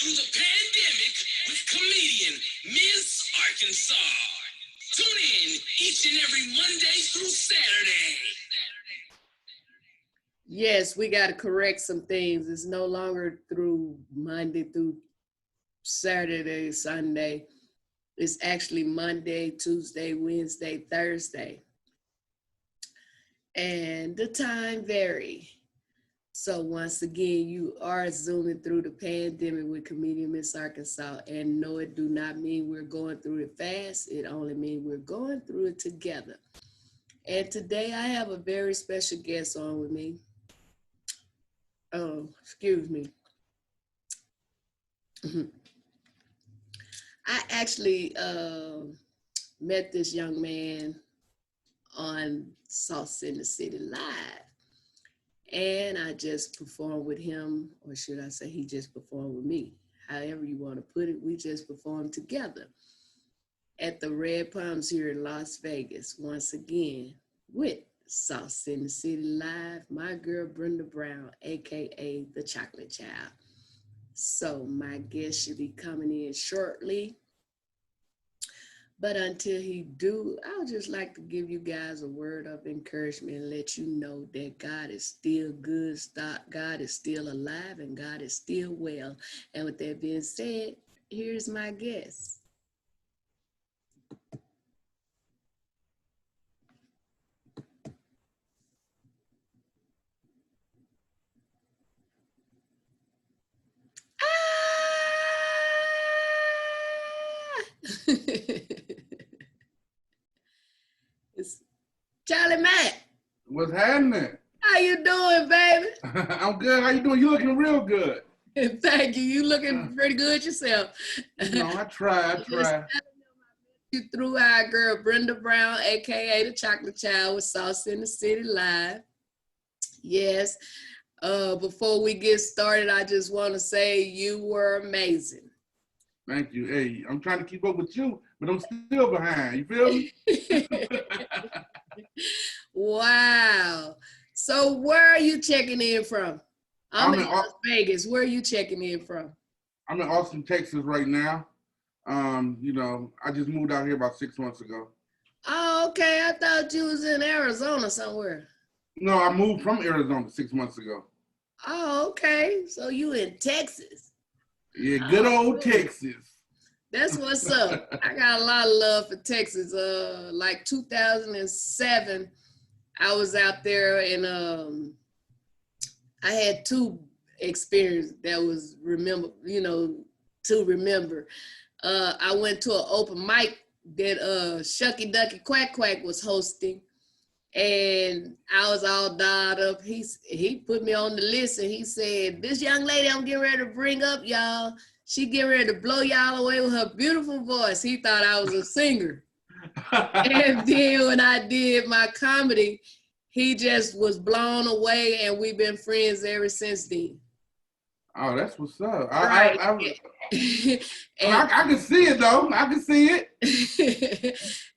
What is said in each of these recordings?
through the pandemic with comedian Miss Arkansas. Tune in each and every Monday through Saturday. Yes, we got to correct some things. It's no longer through Monday through Saturday, Sunday. It's actually Monday, Tuesday, Wednesday, Thursday. And the time vary. So once again, you are zooming through the pandemic with comedian Miss Arkansas. And no, it do not mean we're going through it fast. It only means we're going through it together. And today I have a very special guest on with me. Oh, excuse me. I actually met this young man on Sauce in the City Live. And I just performed with him, or should I say he just performed with me. However you want to put it, we just performed together at the Red Palms here in Las Vegas, once again, with Sauce in the City Live, my girl Brenda Brown, AKA the Chocolate Child. So my guest should be coming in shortly. But until he do, I would just like to give you guys a word of encouragement and let you know that God is still good, God is still alive, and God is still well. And with that being said, here's my guest. It's Charlie Matt. What's happening? How you doing, baby? I'm good. How you doing? You looking real good. Thank you. You looking pretty good yourself. You know, I try. You through our girl Brenda Brown, AKA the Chocolate Child, with Sauce in the City Live. Yes. Before we get started, I just want to say you were amazing. Thank you. Hey, I'm trying to keep up with you, but I'm still behind. You feel me? Wow. So where are you checking in from? I'm in Las Vegas. Where are you checking in from? I'm in Austin, Texas right now. You know, I just moved out here about 6 months ago. Oh, okay. I thought you was in Arizona somewhere. No, I moved from Arizona 6 months ago. Oh, okay. So you in Texas. Yeah, good old Texas. That's what's up. I got a lot of love for Texas. Like 2007, I was out there and I had two experiences that was to remember. I went to an open mic that Shucky Ducky Quack Quack was hosting, and I was all dolled up. He put me on the list and he said, "This young lady I'm getting ready to bring up, y'all, she getting ready to blow y'all away with her beautiful voice." He thought I was a singer. And then when I did my comedy, he just was blown away, and we've been friends ever since then. Oh, that's what's up. Right. I can see it though. I can see it.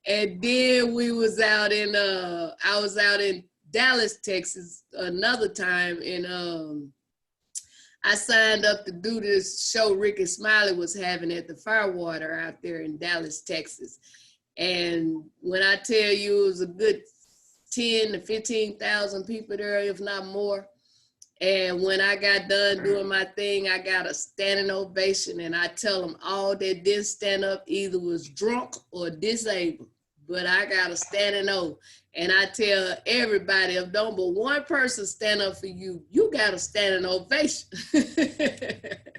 And then we was out in I was out in Dallas, Texas another time, and I signed up to do this show Ricky Smiley was having at the Firewater out there in Dallas, Texas. And when I tell you it was a good 10 to 15,000 people there, if not more. And when I got done doing my thing, I got a standing ovation, and I tell them all that didn't stand up either was drunk or disabled, but I got a standing O. And I tell everybody, if don't but one person stand up for you, you got a standing ovation.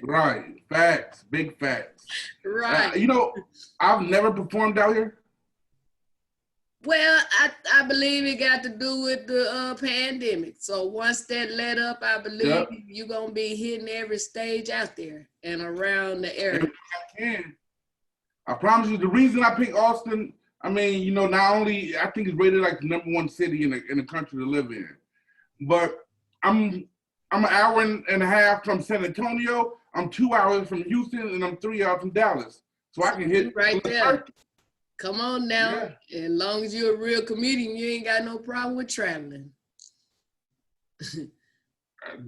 Right, facts, big facts. Right. You know, I've never performed out here. Well, I believe it got to do with the pandemic. So once that let up, I believe you're going to be hitting every stage out there and around the area. I can. I promise you, the reason I picked Austin, I mean, you know, not only, I think it's rated like the #1 city in the country to live in, but I'm an hour and a half from San Antonio, I'm 2 hours from Houston, and I'm 3 hours from Dallas. So I can hit right there. Come on now. Yeah. As long as you're a real comedian, you ain't got no problem with traveling.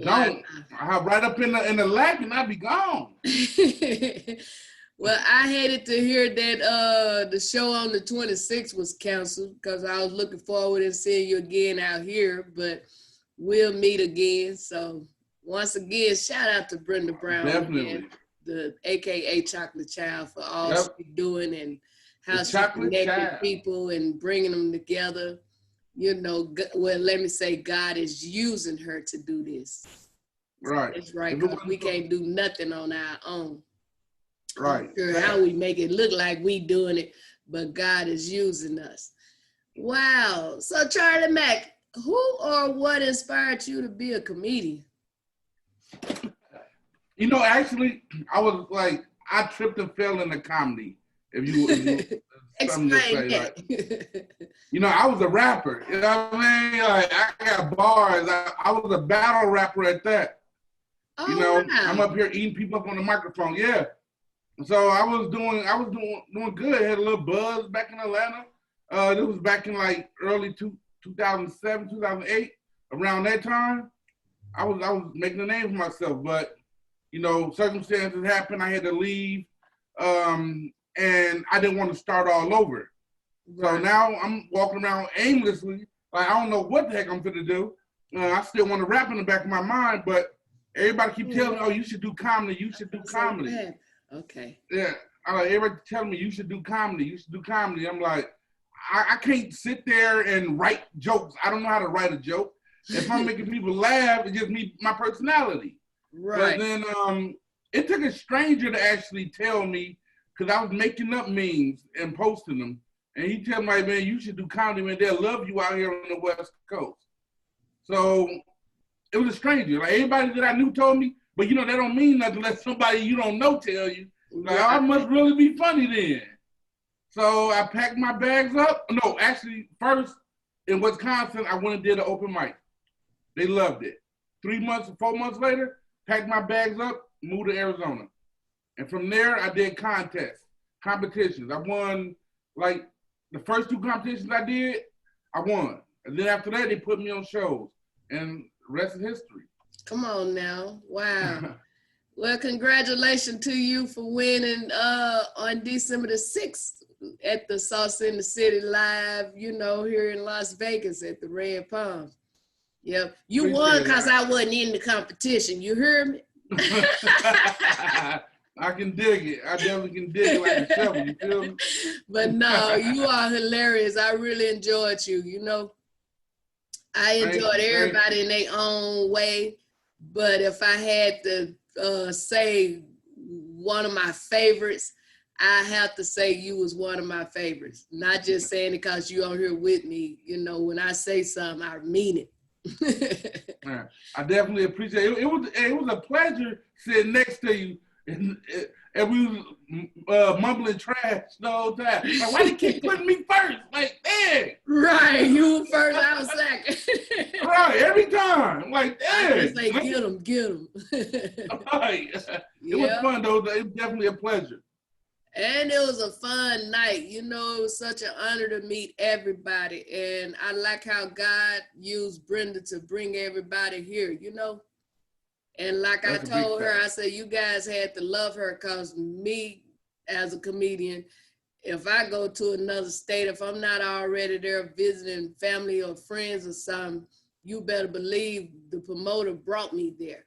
Don't. I have right up in the leg and I'd be gone. Well, I hated to hear that the show on the 26th was canceled because I was looking forward to seeing you again out here, but we'll meet again. So once again, shout out to Brenda Brown, Definitely. the AKA Chocolate Child, for all she's doing and how she's connecting people and bringing them together. You know, well, let me say God is using her to do this. Right. It's right, because we can't do nothing on our own. Right. I'm sure how we make it look like we doing it, but God is using us. Wow. So Charlie Mack, who or what inspired you to be a comedian? You know, actually, I was like, I tripped and fell into comedy. If you explain that. Like, you know, I was a rapper. You know what I mean? Like, I got bars. I was a battle rapper at that. Oh, you know, wow. I'm up here eating people up on the microphone. Yeah. So I was doing good. Had a little buzz back in Atlanta. This was back in like early 2007, 2008. Around that time, I was making a name for myself, but you know, circumstances happened. I had to leave, and I didn't want to start all over. Right. So now I'm walking around aimlessly, like I don't know what the heck I'm gonna do. I still want to rap in the back of my mind, but everybody keep telling me, "Oh, you should do comedy. You should do comedy." Okay. Yeah, everybody telling me you should do comedy. You should do comedy. I'm like, I can't sit there and write jokes. I don't know how to write a joke. If I'm making people laugh, it's just me, my personality. Right. But then it took a stranger to actually tell me, because I was making up memes and posting them. And he told me, like, man, you should do comedy, man. They'll love you out here on the West Coast. So it was a stranger. Like, everybody that I knew told me, but you know, that don't mean nothing unless somebody you don't know tell you. Like, I must really be funny then. So I packed my bags up. No, actually, first in Wisconsin, I went and did an open mic. They loved it. 4 months later, packed my bags up, moved to Arizona. And from there, I did competitions. I won, like, the first 2 competitions I did, I won. And then after that, they put me on shows. And the rest is history. Come on now. Wow. Well, congratulations to you for winning on December the 6th at the Sauce in the City Live, you know, here in Las Vegas at the Red Palms. Yep. You won because I wasn't in the competition. You heard me? I can dig it. I definitely can dig it like a shovel. You feel me? But no, you are hilarious. I really enjoyed you, you know. I enjoyed everybody in their own way. But if I had to say one of my favorites, I have to say you was one of my favorites. Not just saying it because you on here with me. You know, when I say something, I mean it. I definitely appreciate it. It was a pleasure sitting next to you, and we was mumbling trash the whole time. Like, why they keep putting me first? Like, dang. Right, you first, I was second. Right, every time. Like, dang. I just say, get him. Right. It was fun though. It was definitely a pleasure. And it was a fun night. You know, it was such an honor to meet everybody. And I like how God used Brenda to bring everybody here, you know. And like I told her, I said, you guys had to love her because me, as a comedian, if I go to another state, if I'm not already there visiting family or friends or something, you better believe the promoter brought me there.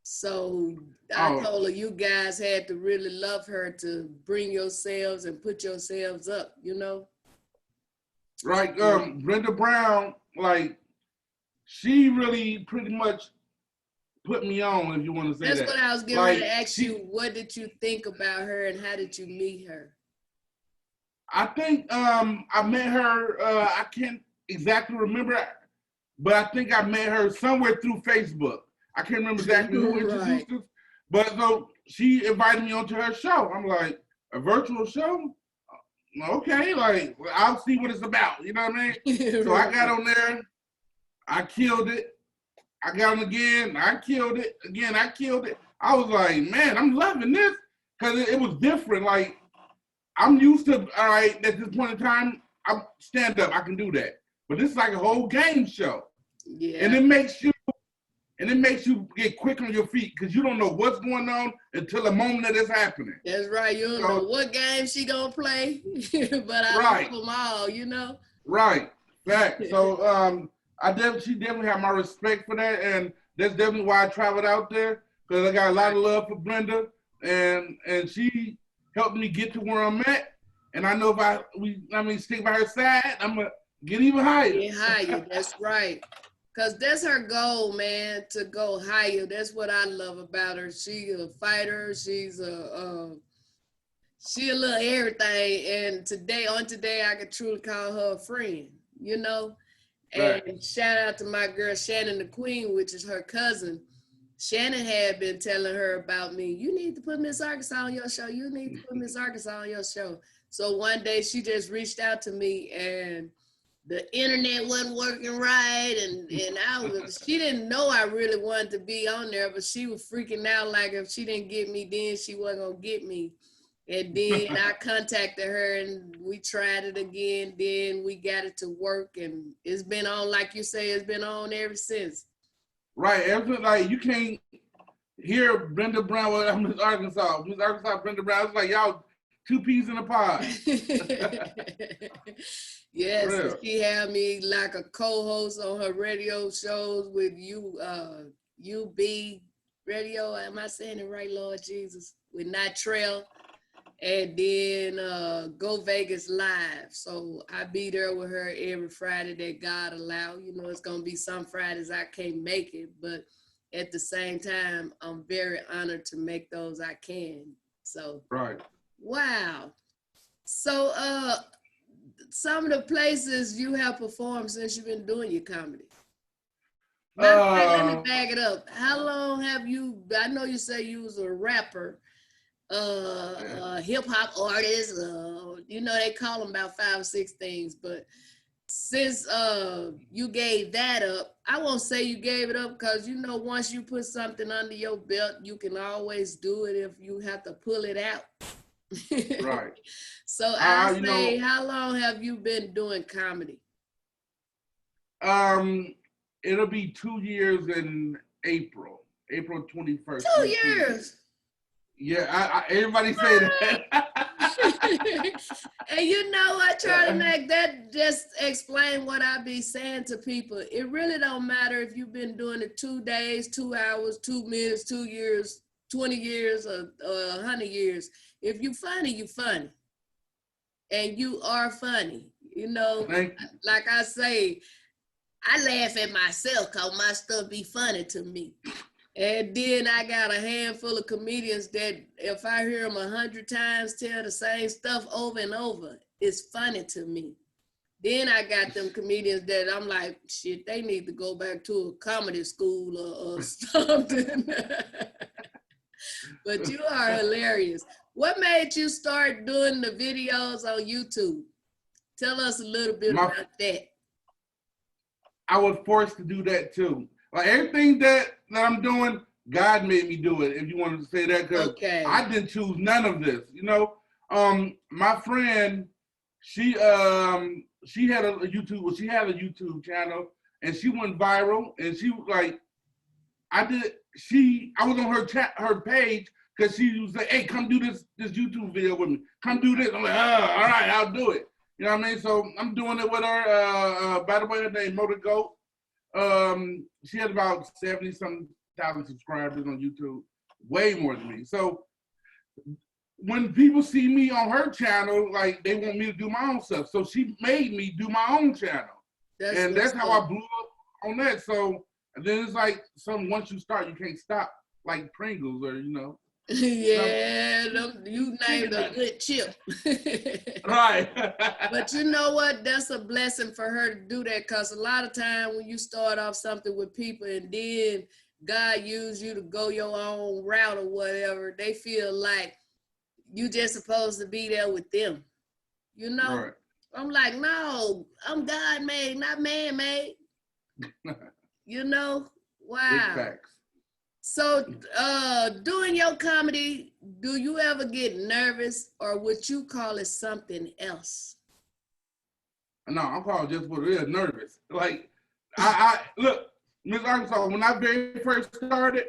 So I told her, you guys had to really love her to bring yourselves and put yourselves up, you know? Right. Brenda Brown, like, she really pretty much put me on, if you want to say that. That's what I was getting ready to ask you. What did you think about her and how did you meet her? I think I met her, I can't exactly remember, but I think I met her somewhere through Facebook. I can't remember exactly who introduced us, but so she invited me onto her show. I'm like, a virtual show? Okay, like, I'll see what it's about. You know what I mean? So I got on there. I killed it. I got on again. I killed it. Again, I killed it. I was like, man, I'm loving this because it was different. Like, I'm used to, all right, at this point in time, I'm stand up. I can do that. But this is like a whole game show. Yeah. And it makes you and it makes you get quick on your feet because you don't know what's going on until the moment that it's happening. That's right. You don't know what game she gonna play, but I love them all, you know. Right. Fact. So she definitely have my respect for that, and that's definitely why I traveled out there because I got a lot of love for Brenda, and she helped me get to where I'm at. And I know if I stick by her side, I'm gonna get even higher. Get higher. That's right. Cause that's her goal, man, to go higher. That's what I love about her. She a fighter. She's she a little everything. And today I could truly call her a friend, you know. Right. And shout out to my girl Shannon the Queen, which is her cousin. Shannon had been telling her about me. You need to put Miss Arkansas on your show. You need to put Miss Arkansas on your show. So one day she just reached out to me, and the internet wasn't working right, and she didn't know I really wanted to be on there, but she was freaking out like if she didn't get me then she wasn't gonna get me. And then I contacted her and we tried it again, then we got it to work, and it's been on, like you say, it's been on ever since. Right, like you can't hear Brenda Brown with Miss Arkansas, Brenda Brown. It's like y'all two peas in a pod. Yes, and she had me like a co-host on her radio shows with UB Radio. Am I saying it right, Lord Jesus? With Nitrell, and then Go Vegas Live. So I be there with her every Friday that God allow. You know, it's gonna be some Fridays I can't make it, but at the same time, I'm very honored to make those I can. So right. Wow. So some of the places you have performed since you've been doing your comedy. Let me back it up. How long have you, I know you say you was a rapper, hip hop artist, you know, they call them about 5 or 6 things, but since you gave that up, I won't say you gave it up because, you know, once you put something under your belt, you can always do it if you have to pull it out. Right. So I say, how long have you been doing comedy? It'll be 2 years in April 21st. 2 years. Yeah, everybody say that. And you know, I try to make that just explain what I be saying to people. It really don't matter if you've been doing it 2 days, 2 hours, 2 minutes, 2 years, 20 years, or 100 years. If you funny, you funny. And you are funny. You know, like I say, I laugh at myself because my stuff be funny to me. And then I got a handful of comedians that if I hear them 100 times tell the same stuff over and over, it's funny to me. Then I got them comedians that I'm like, shit, they need to go back to a comedy school or something. But you are hilarious. What made you start doing the videos on YouTube? Tell us a little bit about that. I was forced to do that too. Like everything that I'm doing, God made me do it, if you wanted to say that, because I didn't choose none of this. You know, my friend, she had a YouTube channel, and she went viral, and she was like, I was on her page because she was like, hey, come do this YouTube video with me. Come do this. I'm like, all right, I'll do it. You know what I mean? So I'm doing it with her. By the way, her name Motor Goat. She has about 70-something thousand subscribers on YouTube, way more than me. So when people see me on her channel, like they want me to do my own stuff. So she made me do my own channel. That's how I blew up on that. So and then it's like once you start, you can't stop, like Pringles or, you know. Yeah, you named a good chip. Right. But you know what? That's a blessing for her to do that, because a lot of time when you start off something with people and then God used you to go your own route or whatever, they feel like you just supposed to be there with them. You know? Right. I'm like, no, I'm God made, not man made. You know? Wow. Big facts. So doing your comedy, do you ever get nervous, or would you call it something else? No, I'm calling just what it is, nervous. Like, I look, Miss Arkansas, when I very first started,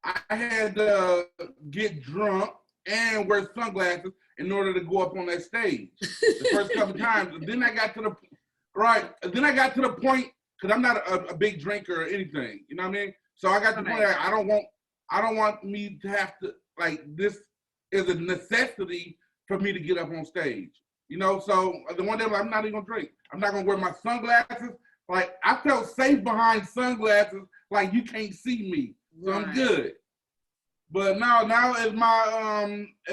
I had to get drunk and wear sunglasses in order to go up on that stage. The first couple times. Then I got to the Then I got to the point because I'm not a big drinker or anything. You know what I mean? So I got to the point that I don't want me to have to this is a necessity for me to get up on stage. You know, so the one day I'm not even gonna drink. I'm not gonna wear my sunglasses. Like I felt safe behind sunglasses, like you can't see me. So I'm good. But now as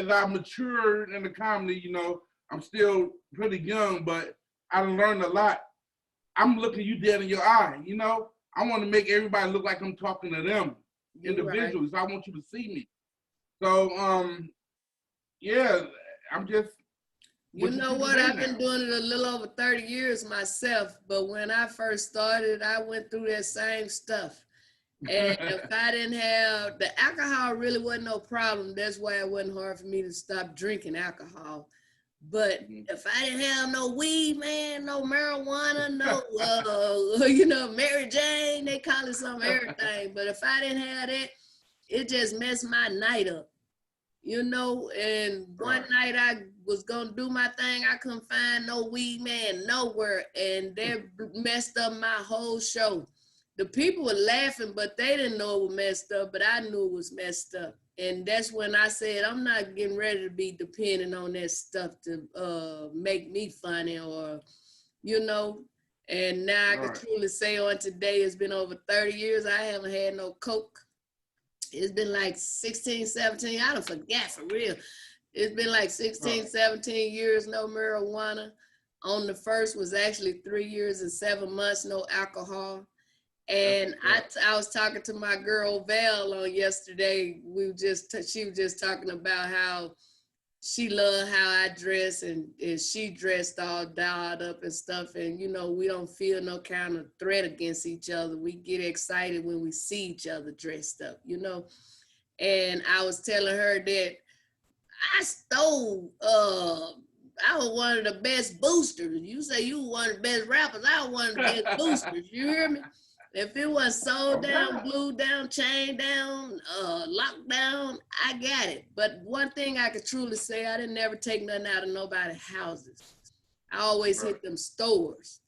I matured in the comedy, you know, I'm still pretty young, but I learned a lot. I'm looking you dead in your eye, you know. I want to make everybody look like I'm talking to them individually. So I want you to see me. So yeah, I'm just. You know what? I've been doing it a little over 30 years myself, but when I first started, I went through that same stuff. And if I didn't have the alcohol, really wasn't no problem. That's why it wasn't hard for me to stop drinking alcohol. But if I didn't have no weed, man, no marijuana, no, you know, Mary Jane, they call it some everything. But if I didn't have that, it just messed my night up. You know, and one night I was gonna do my thing. I couldn't find no weed man nowhere, and that messed up my whole show. The people were laughing, but they didn't know it was messed up, but I knew it was messed up. And that's when I said, I'm not getting ready to be dependent on that stuff to make me funny or, you know. And now I can truly say on today, it's been over 30 years. I haven't had no coke. It's been like 16, 17, I don't forget for real. It's been like 16, 17 years, no marijuana. On the first was actually 3 years and 7 months, no alcohol. And I was talking to my girl Val on yesterday. She was just talking about how she loved how I dress and she dressed all dolled up and stuff. And, you know, we don't feel no kind of threat against each other. We get excited when we see each other dressed up, you know. And I was telling her that I stole, I was one of the best boosters. You say you were one of the best rappers. I was one of the best boosters. You hear me? If it was sold down, glued down, chained down, locked down, I got it. But one thing I could truly say, I didn't never take nothing out of nobody's houses. I always hit them stores.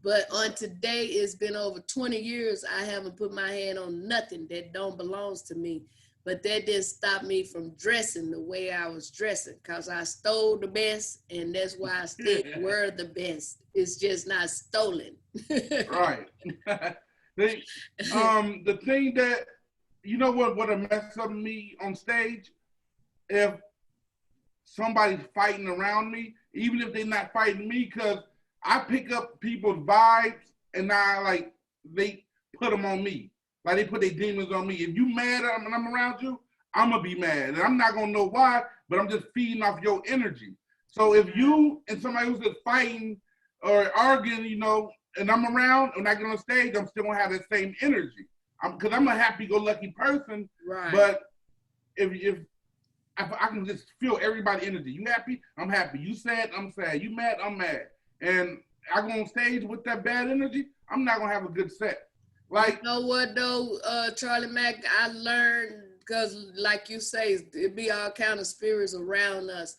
But on today, it's been over 20 years, I haven't put my hand on nothing that don't belong to me. But that didn't stop me from dressing the way I was dressing, because I stole the best, and that's why I still wear the best. It's just not stolen. Right. The thing that, you know what would have messed up me on stage? If somebody's fighting around me, even if they're not fighting me, because I pick up people's vibes and they put them on me. Like they put their demons on me. If you mad and I'm around you, I'm going to be mad. And I'm not going to know why, but I'm just feeding off your energy. So if you and somebody who's just fighting or arguing, you know, and I'm around, when I get on stage, I'm still going to have that same energy. Because I'm a happy-go-lucky person. Right. But if I can just feel everybody's energy. You happy? I'm happy. You sad? I'm sad. You mad? I'm mad. And I go on stage with that bad energy, I'm not going to have a good set. Like, you know what though, Charlie Mack, I learned, because like you say, it be all kind of spirits around us.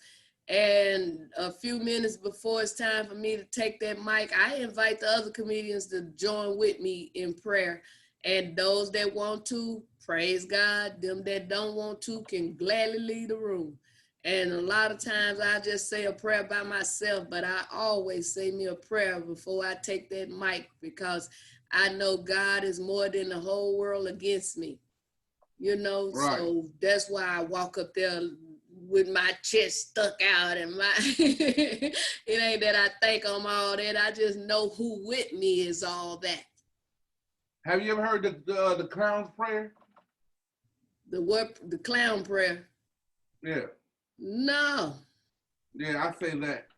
And a few minutes before it's time for me to take that mic, I invite the other comedians to join with me in prayer. And those that want to, praise God. Them that don't want to can gladly leave the room. And a lot of times I just say a prayer by myself, but I always say me a prayer before I take that mic, because I know God is more than the whole world against me, you know. Right. So that's why I walk up there with my chest stuck out and my, it ain't that I think I'm all that. I just know who with me is all that. Have you ever heard the clown's prayer? The what? The clown prayer? Yeah. No. Yeah, I say that.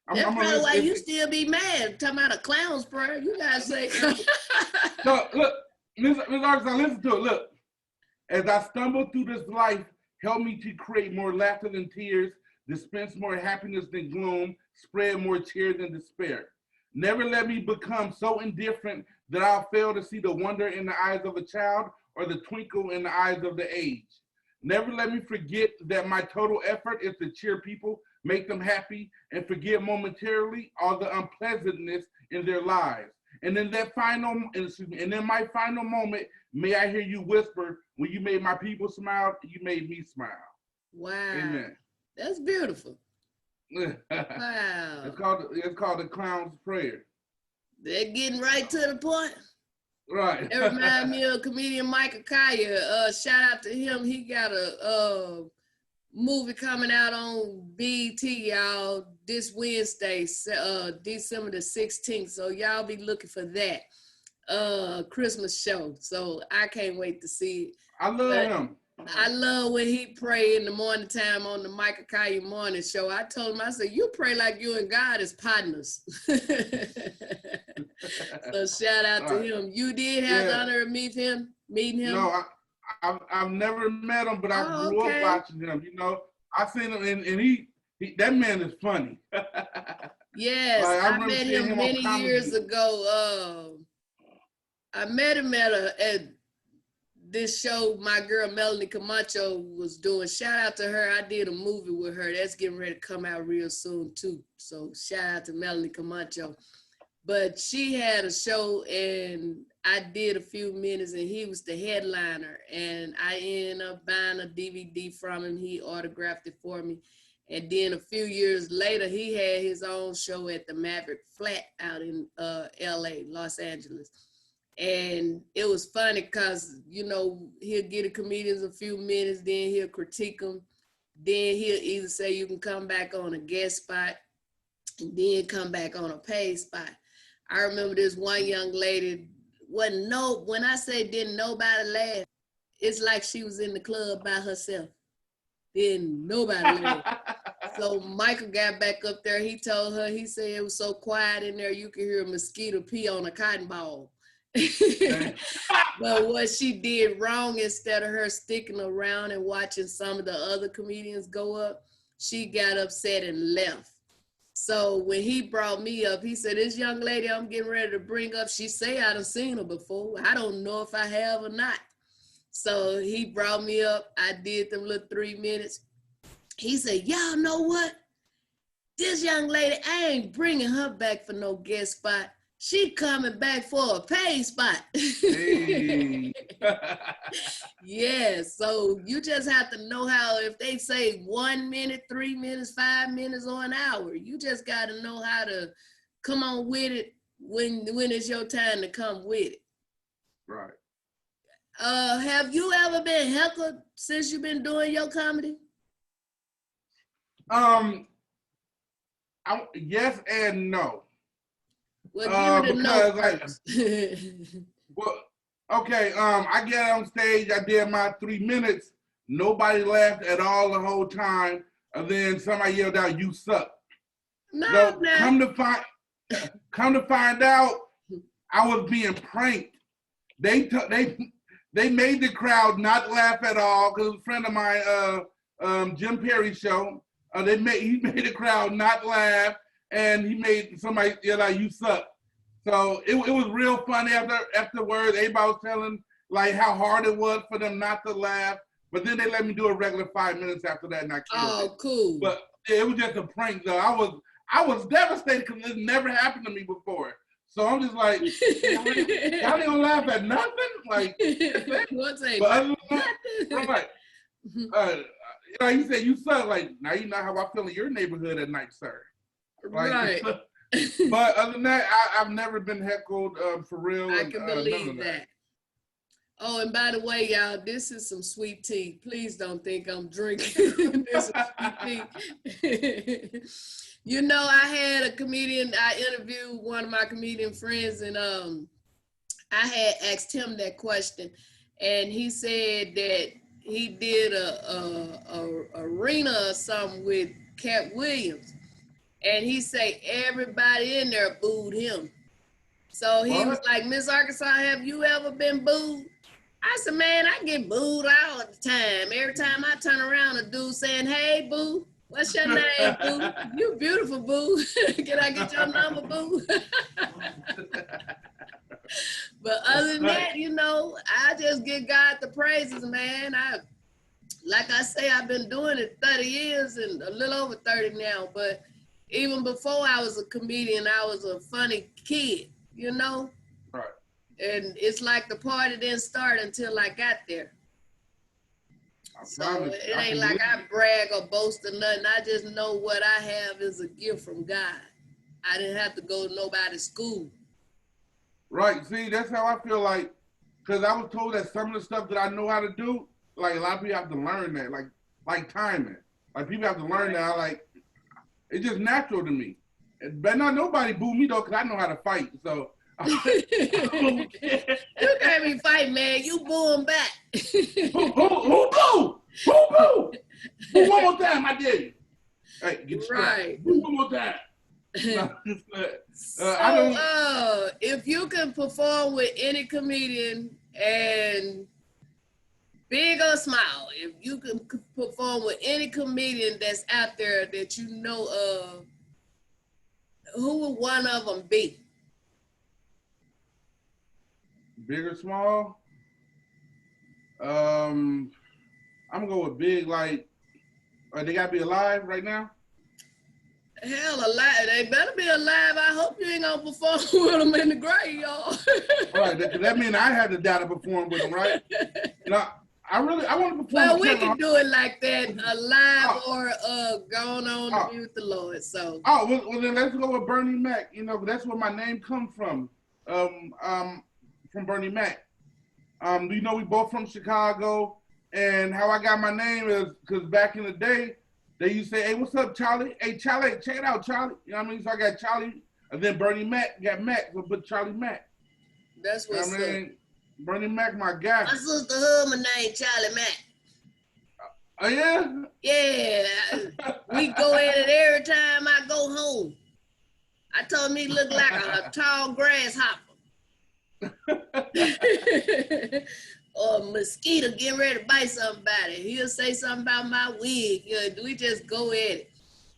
That's probably why you still be mad. Talking about a clown's prayer. You guys say. So look, Ms. Arkansas, listen to it. Look, as I stumble through this life, help me to create more laughter than tears, dispense more happiness than gloom, spread more cheer than despair. Never let me become so indifferent that I'll fail to see the wonder in the eyes of a child or the twinkle in the eyes of the age. Never let me forget that my total effort is to cheer people, make them happy, and forget momentarily all the unpleasantness in their lives. And in my final moment, may I hear you whisper, when you made my people smile, you made me smile. Wow. Amen. That's beautiful. Wow. It's called the clown's prayer. They're getting right to the point. Right. It reminds me of comedian Michael Kaya. Shout out to him. He got a movie coming out on BET, y'all, this Wednesday, December the 16th. So y'all be looking for that Christmas show. So I can't wait to see it. I love him. I love when he pray in the morning time on the Michael Kaya morning show. I told him, I said, you pray like you and God is partners. So shout out to him. You did have the honor of meeting him? No, I've never met him, but I grew up watching him. You know, I seen him, and he that man is funny. Yes, I met him many years ago. I met him at this show my girl Melanie Camacho was doing. Shout out to her. I did a movie with her. That's getting ready to come out real soon too. So shout out to Melanie Camacho. But she had a show and I did a few minutes and he was the headliner. And I ended up buying a DVD from him. He autographed it for me. And then a few years later, he had his own show at the Maverick Flat out in LA, Los Angeles. And it was funny because, you know, he'll give the comedians a few minutes, then he'll critique them. Then he'll either say you can come back on a guest spot and then come back on a paid spot. I remember this one young lady, when I say didn't nobody laugh, it's like she was in the club by herself. Didn't nobody laugh. So Michael got back up there. He told her, he said it was so quiet in there, you could hear a mosquito pee on a cotton ball. But what she did wrong, instead of her sticking around and watching some of the other comedians go up, she got upset and left. So when he brought me up, he said, this young lady I'm getting ready to bring up, she say I done seen her before. I don't know if I have or not. So he brought me up. I did them little 3 minutes. He said, y'all know what? This young lady, I ain't bringing her back for no guest spot. She coming back for a paid spot. Hey. Yeah, so you just have to know how, if they say 1 minute, 3 minutes, 5 minutes, or an hour, you just got to know how to come on with it when it's your time to come with it. Right. Have you ever been heckled since you've been doing your comedy? Yes and no. Well, give it a no first. Well, okay, I get on stage, I did my 3 minutes, nobody laughed at all the whole time, and then somebody yelled out, you suck. No. Come to find out, I was being pranked. They made the crowd not laugh at all, because a friend of mine, Jim Perry show, he made the crowd not laugh, and he made somebody yell out, you suck. So it was real funny afterwards. Everybody was telling like how hard it was for them not to laugh. But then they let me do a regular 5 minutes after that and I killed it. Cool. But yeah, it was just a prank though. I was devastated because it never happened to me before. So I'm just like, y'all ain't gonna laugh at nothing? Like, what's a right. You said you suck. Like, now you know how I feel in your neighborhood at night, sir. Like, right. But other than that, I've never been heckled for real. I can believe that. Oh, and by the way, y'all, this is some sweet tea. Please don't think I'm drinking. This is sweet tea. You know, I had a comedian, I interviewed one of my comedian friends, and I had asked him that question, and he said that he did a arena or something with Cat Williams. And he say everybody in there booed him. So he was like, Miss Arkansas, have you ever been booed? I said, man, I get booed all the time. Every time I turn around, a dude saying, hey, boo. What's your name, boo? You beautiful, boo. Can I get your number, boo? But other than that, you know, I just give God the praises, man. Like I say, I've been doing it 30 years and a little over 30 now. But even before I was a comedian, I was a funny kid, you know? Right. And it's like the party didn't start until I got there. So it ain't like I brag or boast or nothing. I just know what I have is a gift from God. I didn't have to go to nobody's school. Right. See, that's how I feel like, because I was told that some of the stuff that I know how to do, like a lot of people have to learn that, like timing. Like people have to learn that. Like it's just natural to me. But not nobody boo me though, because I know how to fight. So You can't be fighting, man. You boo him back. Who boo? Who boo? Boo one more time, I dare you. Hey, get straight. Right. Boo one more time. If you can perform with any comedian and big or small, if you can perform with any comedian that's out there that you know of, who would one of them be? Big or small? I'm gonna go with big. Like, they gotta be alive right now. Hell, alive. They better be alive. I hope you ain't gonna perform with them in the grave, y'all. Right. That means I had to die to perform with them, right? No, I want to perform. Well, we can do it like that, alive or going on to be with the Lord. So. Well, then let's go with Bernie Mac. You know, that's where my name comes from. From Bernie Mac. You know, we both from Chicago, and how I got my name is because back in the day, they used to say, "Hey, what's up, Charlie? Hey, Charlie, check it out, Charlie." You know what I mean? So I got Charlie, and then Bernie Mac got Mac, so put Charlie Mac. That's what's up. Bernie Mac, my guy. My sister Hubman named Charlie Mac. Oh yeah? Yeah. We go at it every time I go home. I told him he looked like a tall grasshopper. Or a mosquito getting ready to bite somebody. He'll say something about my wig. We just go at it.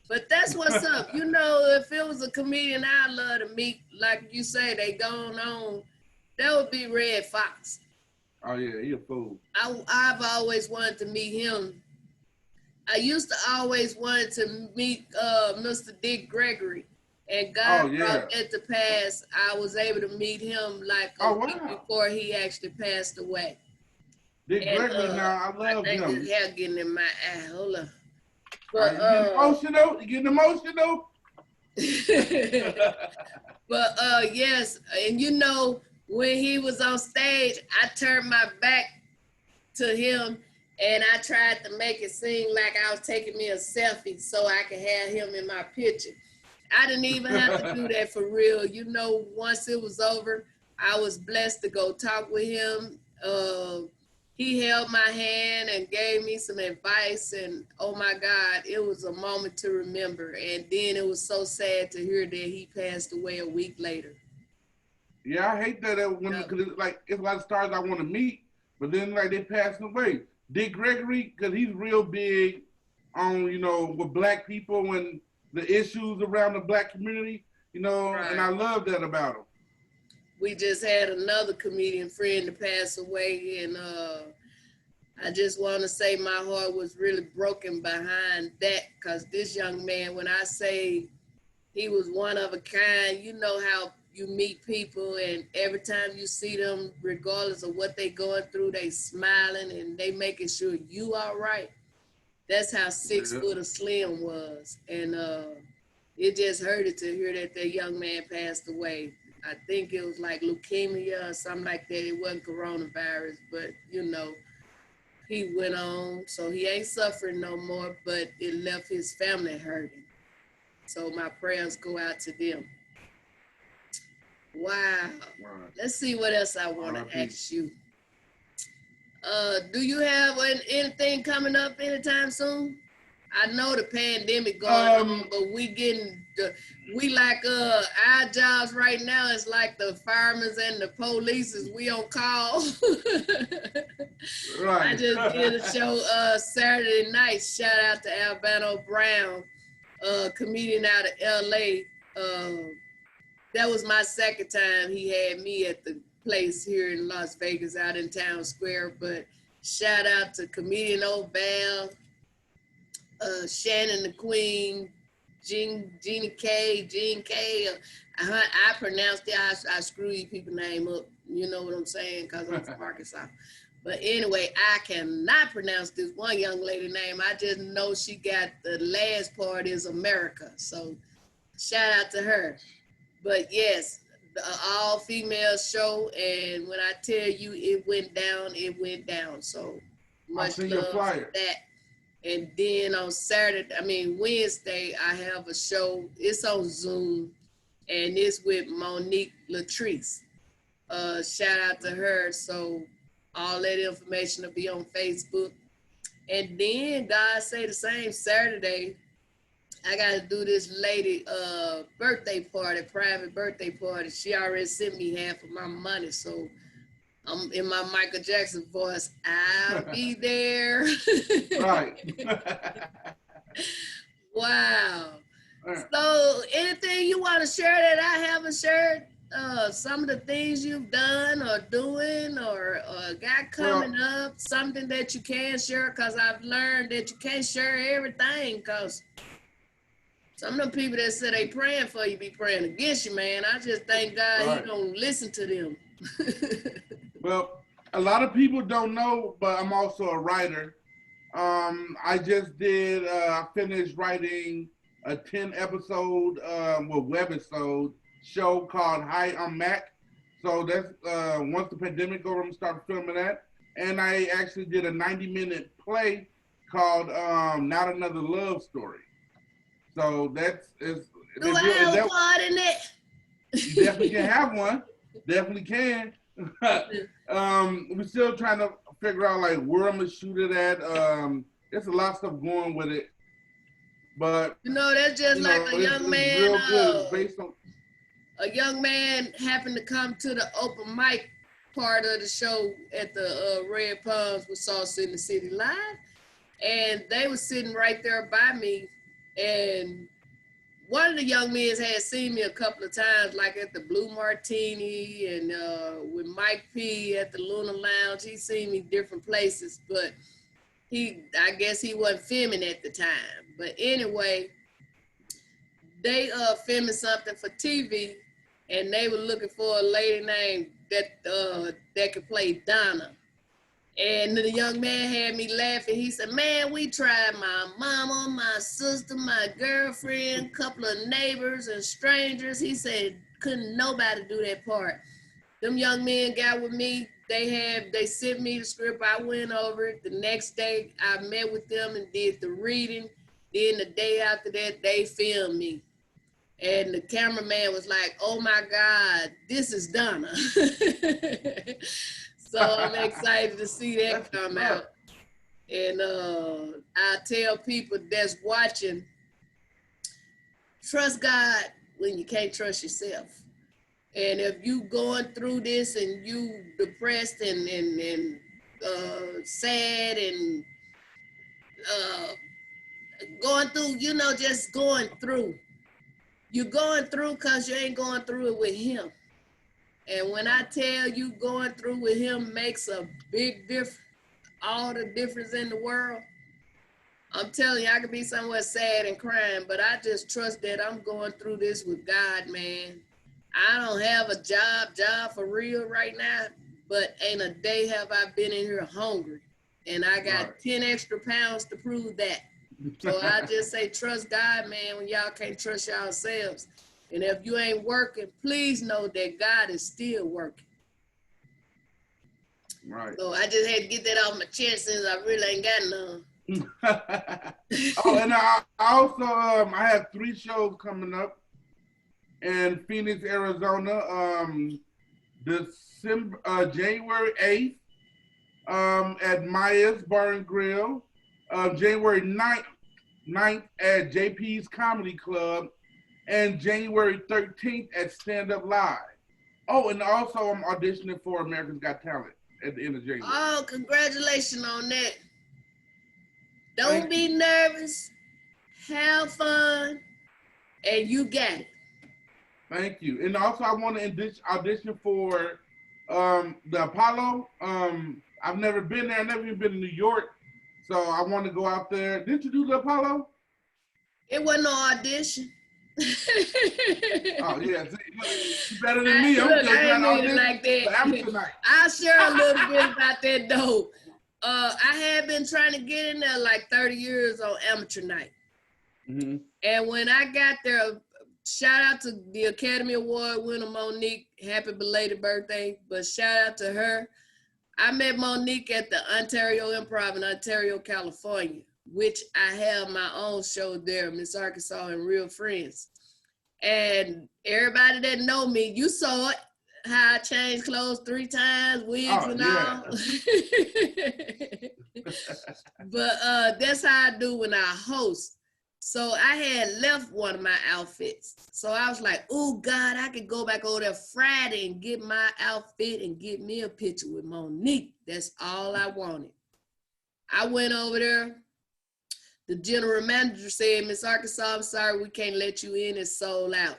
But that's what's up. You know, if it was a comedian I'd love to meet, like you say, they going on, that would be Red Fox. Oh yeah, he a fool. I've always wanted to meet him. I used to always wanted to meet Mr. Dick Gregory. And God brought that to pass. I was able to meet him like a week before he actually passed away. Dick Gregory, now I love him. His hair getting in my eye. Hold on. But, you getting emotional? But yes, and you know, when he was on stage, I turned my back to him and I tried to make it seem like I was taking me a selfie so I could have him in my picture. I didn't even have to do that for real. You know, once it was over, I was blessed to go talk with him. He held my hand and gave me some advice, and oh my God, it was a moment to remember. And then it was so sad to hear that he passed away a week later. Yeah, I hate that because it's a lot of stars I want to meet, but then like they passing away. Dick Gregory, because he's real big on, you know, with black people and the issues around the black community, you know, and I love that about him. We just had another comedian friend to pass away, and I just want to say my heart was really broken behind that, because this young man, when I say he was one of a kind, you know how you meet people and every time you see them, regardless of what they going through, they smiling and they making sure you all right. That's how 6 foot of Slim was. And it just hurted to hear that young man passed away. I think it was like leukemia or something like that. It wasn't coronavirus, but you know, he went on. So he ain't suffering no more, but it left his family hurting. So my prayers go out to them. Wow. Let's see what else I want to ask you. Do you have anything coming up anytime soon? I know the pandemic going on, but we like our jobs right now is like the firemen and the police is we on call. I Right. just did a show Saturday night. Shout out to Albano Brown, comedian out of LA. That was my second time he had me at the place here in Las Vegas out in Town Square. But shout out to comedian Old Val, Shannon the Queen, Jeannie K, Jean K. I pronounced it. I screw you people name up. You know what I'm saying? Because I'm from Arkansas. But anyway, I cannot pronounce this one young lady name. I just know she got the last part is America. So shout out to her. But yes, the all female show. And when I tell you it went down, it went down. So I'll much send you a love flyer. for that. And then on Wednesday, I have a show. It's on Zoom, and it's with Monique Latrice. Shout out to her. So all that information will be on Facebook. And then God say the same Saturday, I got to do this lady birthday party, private birthday party. She already sent me half of my money, so I'm in my Michael Jackson voice. I'll be there. Right. Wow. So anything you want to share that I haven't shared? Some of the things you've done or doing or got coming up, something that you can share, because I've learned that you can't share everything, because some of the people that say they praying for you be praying against you, man. I just thank God he don't listen to them. Well, a lot of people don't know, but I'm also a writer. I just I finished writing a 10-episode, webisode show called Hi, I'm Mac. So that's, once the pandemic over, I'm gonna start filming that. And I actually did a 90-minute play called Not Another Love Story. So that's, Do I have a part in it? You definitely can have one. Definitely can. We're still trying to figure out like where I'm gonna shoot it at. There's a lot of stuff going with it, but you know that's just like a young man. Real good. It's based on a young man happened to come to the open mic part of the show at the Red Palms with Sauce in the City Live, and they were sitting right there by me, and one of the young men had seen me a couple of times, like at the Blue Martini and with Mike P at the Luna Lounge. He seen me different places, but I guess he wasn't filming at the time. But anyway, they filming something for TV, and they were looking for a lady named that could play Donna. And the young man had me laughing. He said, man, we tried my mama, my sister, my girlfriend, a couple of neighbors and strangers. He said, couldn't nobody do that part. Them young men got with me. They sent me the script. I went over it. The next day, I met with them and did the reading. Then the day after that, they filmed me. And the cameraman was like, oh my God, this is Donna. So I'm excited to see that come out. And I tell people that's watching, trust God when you can't trust yourself. And if you going through this and you depressed and sad and going through, just going through. You're going through because you ain't going through it with him. And when I tell you going through with him makes a big difference, all the difference in the world, I'm telling you, I could be somewhere sad and crying, but I just trust that I'm going through this with God, man. I don't have a job for real right now, but ain't a day have I been in here hungry. And I got 10 extra pounds to prove that. So I just say, trust God, man, when y'all can't trust yourselves. And if you ain't working, please know that God is still working. Right. So I just had to get that off my chest since I really ain't got none. Oh, and I also I have 3 shows coming up in Phoenix, Arizona. January 8th at Maya's Bar and Grill. January 9th at JP's Comedy Club, and January 13th at Stand Up Live. Oh, and also I'm auditioning for America's Got Talent. at the end of January. Oh, congratulations on that. Don't Thank be you. nervous. Have fun, and you got it. Thank you. And also, I want to audition for the Apollo. I've never been there. I've never even been to New York. So I want to go out there. Didn't you do the Apollo? It wasn't no audition. Oh, yeah. See, look, you better than me. I'm Look, just I ain't trying to mean it audition like for that. amateur night. I'll share a little bit about that though. I had been trying to get in there like 30 years on amateur night. Mm-hmm. And when I got there, shout out to the Academy Award winner Monique. Happy belated birthday. But shout out to her. I met Monique at the Ontario Improv in Ontario, California, which I have my own show there, Miss Arkansas and Real Friends. And everybody that know me, you saw it, how I changed clothes 3 times, wigs and all. But that's how I do when I host. So I had left one of my outfits. So I was like, oh God, I could go back over there Friday and get my outfit and get me a picture with Monique. That's all I wanted. I went over there. The general manager said, Miss Arkansas, I'm sorry, we can't let you in. It's sold out.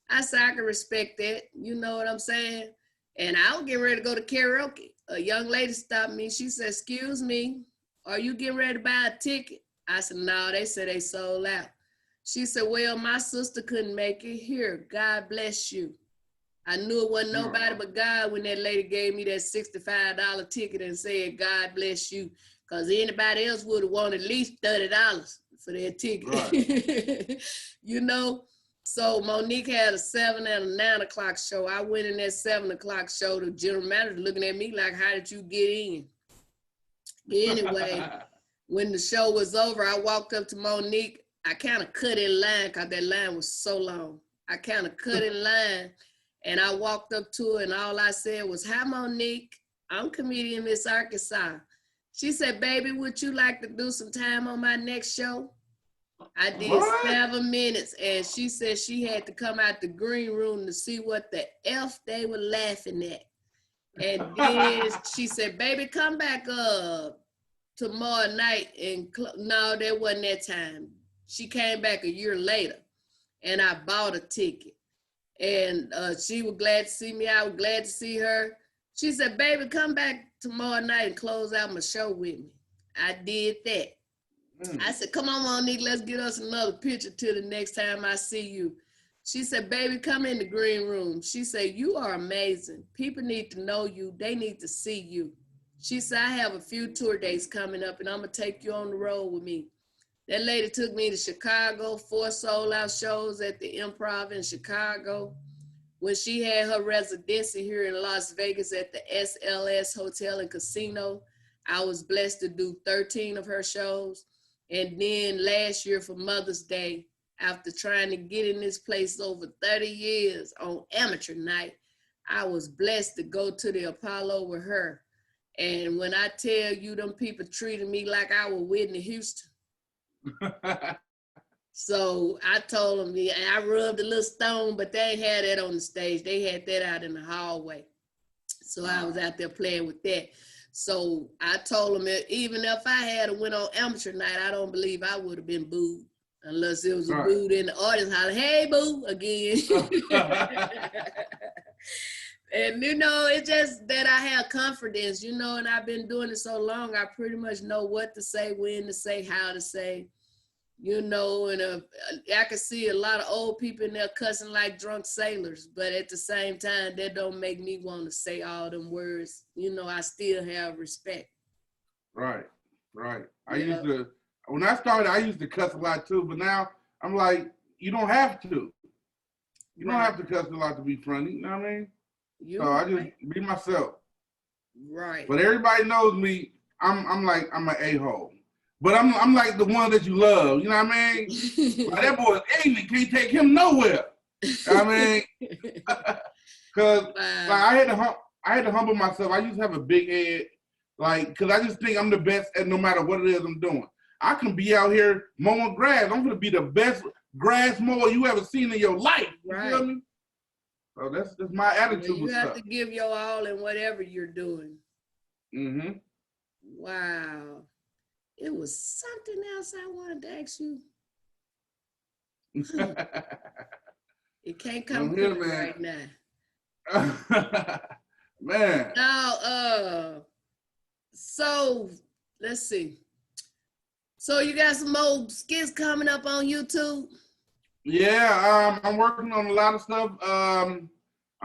I said, I can respect that. You know what I'm saying? And I was getting ready to go to karaoke. A young lady stopped me. She said, excuse me, are you getting ready to buy a ticket? I said, no, they said they sold out. She said, well, my sister couldn't make it. Here, God bless you. I knew it wasn't nobody but God when that lady gave me that $65 ticket and said, God bless you. Because anybody else would have wanted at least $30 for their ticket. Right. You know? So Monique had a 7 and a 9 o'clock show. I went in that 7 o'clock show. The general manager looking at me like, how did you get in? Anyway, when the show was over, I walked up to Monique. I kind of cut in line because that line was so long. I kind of cut in line and I walked up to her and all I said was, hi, Monique. I'm comedian Miss Arkansas. She said, baby, would you like to do some time on my next show? I did 7 minutes, and she said she had to come out the green room to see what the F they were laughing at. And then she said, baby, come back up tomorrow night. And no, that wasn't that time. She came back a year later, and I bought a ticket. And she was glad to see me. I was glad to see her. She said, baby, come back tomorrow night and close out my show with me. I did that. I said, come on, Monique, let's get us another picture till the next time I see you. She said, baby, come in the green room. She said, you are amazing. People need to know you. They need to see you. She said, I have a few tour dates coming up and I'm going to take you on the road with me. That lady took me to Chicago, 4 sold-out shows at the Improv in Chicago. When she had her residency here in Las Vegas at the SLS Hotel and Casino, I was blessed to do 13 of her shows. And then last year for Mother's Day, after trying to get in this place over 30 years on amateur night, I was blessed to go to the Apollo with her. And when I tell you, them people treated me like I was Whitney Houston. So I told them, yeah, I rubbed a little stone, but they ain't had that on the stage. They had that out in the hallway. So I was out there playing with that. So I told them that even if I had went on amateur night, I don't believe I would have been booed unless it was a booed in the audience hollering, hey, boo, again. And, you know, it's just that I have confidence, you know, and I've been doing it so long, I pretty much know what to say, when to say, how to say, you know, and I can see a lot of old people in there cussing like drunk sailors, but at the same time, that don't make me want to say all them words. You know, I still have respect. Right. I used to, when I started, I used to cuss a lot too, but now I'm like, you don't have to. You don't have to cuss a lot to be funny, you know what I mean? I just be myself. Right. But everybody knows me, I'm an a-hole. But I'm like the one that you love, you know what I mean? Like that boy is ignorant, can't take him nowhere. I mean, because like I had to humble myself. I used to have a big head, like, because I just think I'm the best at no matter what it is I'm doing. I can be out here mowing grass. I'm gonna be the best grass mower you ever seen in your life. You feel me? So that's my attitude. You have to give your all in whatever you're doing. Mm-hmm. Wow. It was something else I wanted to ask you. It can't come I'm to here, me man. right now. Man. Now, so let's see. So you got some more skits coming up on YouTube? Yeah, I'm working on a lot of stuff. I'm